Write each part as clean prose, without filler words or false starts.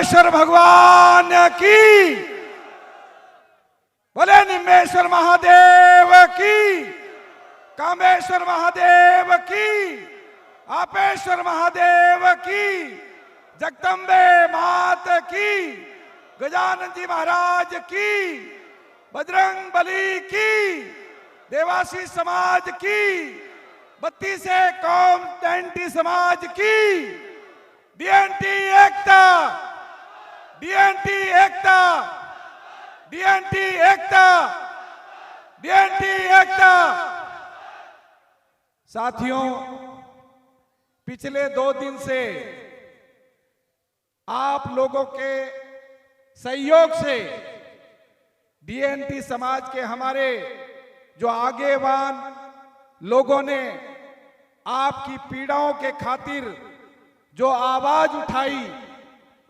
कामेश्वर भगवान की, बोले निमेश्वर महादेव की, कामेश्वर महादेव की, आपेश्वर महादेव की, जगदम्बे मात की, गजानन जी महाराज की, बजरंग बली की, देवासी समाज की, 32 कौम टेंटी समाज की, डीएनटी एकता, डीएनटी एकता, डीएनटी एकता, डीएनटी एकता। साथियों, पिछले 2 दिन से आप लोगों के सहयोग से डीएनटी समाज के हमारे जो आगेवान लोगों ने आपकी पीड़ाओं के खातिर जो आवाज उठाई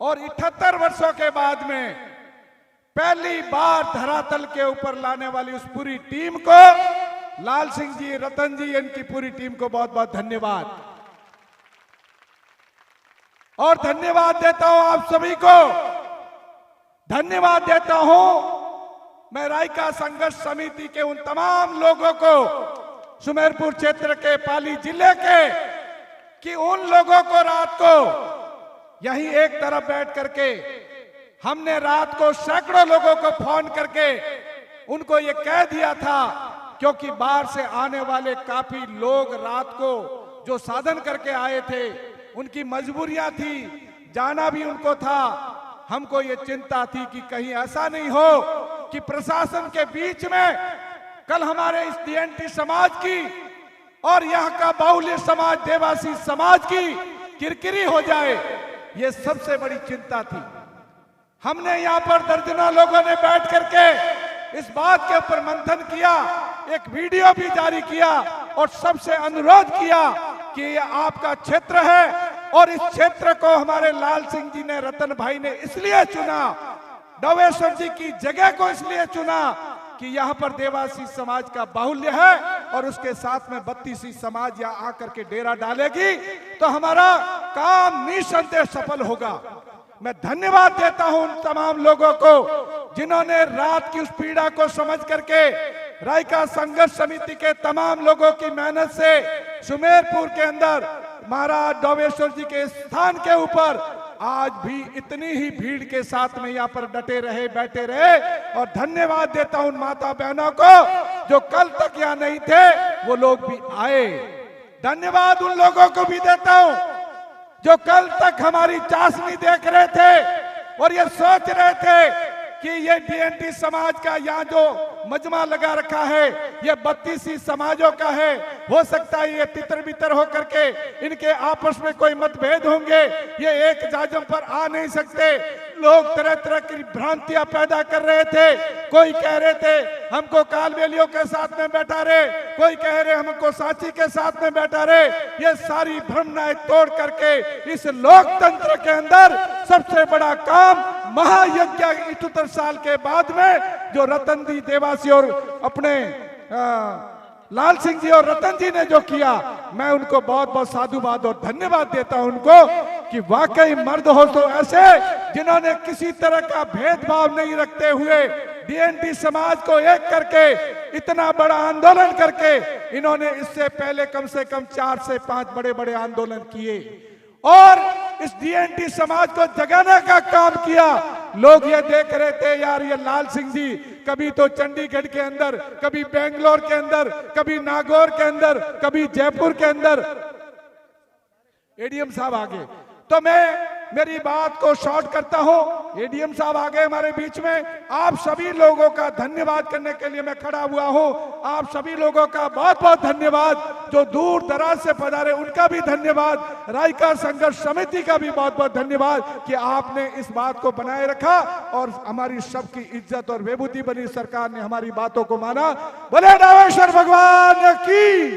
और 78 वर्षों के बाद में पहली बार धरातल के ऊपर लाने वाली उस पूरी टीम को, लाल सिंह जी, रतन जी, इनकी पूरी टीम को बहुत बहुत धन्यवाद। और धन्यवाद देता हूं आप सभी को, धन्यवाद देता हूं मैं रायका संघर्ष समिति के उन तमाम लोगों को, सुमेरपुर क्षेत्र के, पाली जिले के, कि उन लोगों को रात को यहीं एक तरफ बैठ करके हमने रात को सैकड़ों लोगों को फोन करके उनको ये कह दिया था, क्योंकि बाहर से आने वाले काफी लोग रात को जो साधन करके आए थे, उनकी मजबूरियां थी, जाना भी उनको था। हमको ये चिंता थी कि कहीं ऐसा नहीं हो कि प्रशासन के बीच में कल हमारे इस डीएनटी समाज की और यहाँ का बाहुल्य समाज, देवासी समाज की किरकिरी हो जाए। ये सबसे बड़ी चिंता थी। हमने यहाँ पर दर्जनों लोगों ने बैठ करके इस बात के ऊपर मंथन किया, एक वीडियो भी जारी किया और सबसे अनुरोध किया कि ये आपका क्षेत्र है और इस क्षेत्र को हमारे लाल सिंह जी ने, रतन भाई ने इसलिए चुना, डवेश्वर जी की जगह को इसलिए चुना कि यहाँ पर देवासी समाज का बाहुल्य है और उसके साथ में 32 समाज यहाँ आकर के डेरा डालेगी तो हमारा काम निसंदेह सफल होगा। मैं धन्यवाद देता हूं उन तमाम लोगों को जिन्होंने रात की उस पीड़ा को समझ करके रायका संघर्ष समिति के तमाम लोगों की मेहनत से सुमेरपुर के अंदर महाराज डोवेश्वर जी के स्थान के ऊपर आज भी इतनी ही भीड़ के साथ में यहाँ पर डटे रहे, बैठे रहे। और धन्यवाद देता हूं उन माता बहनों को जो कल तक यहाँ नहीं थे, वो लोग भी आए। धन्यवाद उन लोगों को भी देता हूं जो कल तक हमारी चाशनी देख रहे थे और ये सोच रहे थे कि ये डीएनटी समाज का यहाँ जो मजमा लगा रखा है ये 32 समाजों का है, हो सकता है ये तितर बितर होकर के इनके आपस में कोई मतभेद होंगे, ये एक जाजम पर आ नहीं सकते। लोग तरह तरह की भ्रांतियां पैदा कर रहे थे। कोई कह रहे थे हमको कालबेलियों के साथ में बैठा रहे, कोई कह रहे हमको सांची के साथ में बैठा रहे। ये सारी भ्रमणाएं तोड़ करके इस लोकतंत्र के अंदर सबसे बड़ा काम महायज्ञ 78 साल के बाद में जो रतन जी, देवासी और अपने लाल सिंह जी और रतन जी ने जो किया, मैं उनको बहुत बहुत साधुवाद और धन्यवाद देता हूं उनको कि वाकई मर्द हो तो ऐसे जिन्होंने किसी तरह का भेदभाव नहीं रखते हुए डीएनटी समाज को एक करके इतना बड़ा आंदोलन करके, इन्होंने इससे पहले कम से कम 4 से 5 बड़े बड़े आंदोलन किए और इस डीएनटी समाज को जगाने का काम किया। लोग ये देख रहे थे यार ये लाल सिंह जी कभी तो चंडीगढ़ के अंदर, कभी बेंगलोर के अंदर, कभी नागौर के अंदर, कभी जयपुर के अंदर, एडीएम साहब आ गए। तो मैं मेरी बात को शॉर्ट करता हूं, एडीएम साहब आ गए हमारे बीच में। आप सभी लोगों का धन्यवाद करने के लिए मैं खड़ा हुआ हूं। आप सभी लोगों का बहुत बहुत धन्यवाद, जो दूर दराज से पधारे उनका भी धन्यवाद, रायका संघर्ष समिति का भी बहुत बहुत धन्यवाद कि आपने इस बात को बनाए रखा और हमारी सबकी इज्जत और विभूति बनी सरकार ने हमारी बातों को माना। बोले डोवेश्वर भगवान की,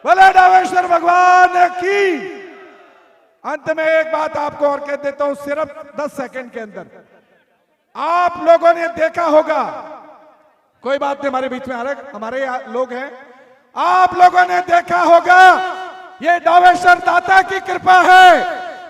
बोले डोवेश्वर भगवान की। अंत में एक बात आपको और कह देता हूं, सिर्फ 10 सेकंड के अंदर। आप लोगों ने देखा होगा, कोई बात नहीं, हमारे बीच में हमारे लोग हैं, आप लोगों ने देखा होगा ये डोवेश्वर दाता की कृपा है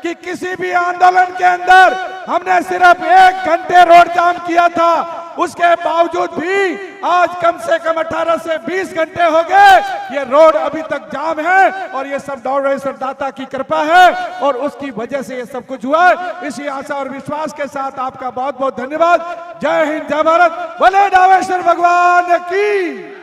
कि किसी भी आंदोलन के अंदर हमने सिर्फ 1 घंटे रोड जाम किया था, उसके बावजूद भी आज कम से कम 18 से 20 घंटे हो गए ये रोड अभी तक जाम है। और ये सब दौड़ेश्वर दाता की कृपा है और उसकी वजह से ये सब कुछ हुआ है। इसी आशा और विश्वास के साथ आपका बहुत बहुत धन्यवाद। जय हिंद, जय भारत, बोले डावेश्वर भगवान की।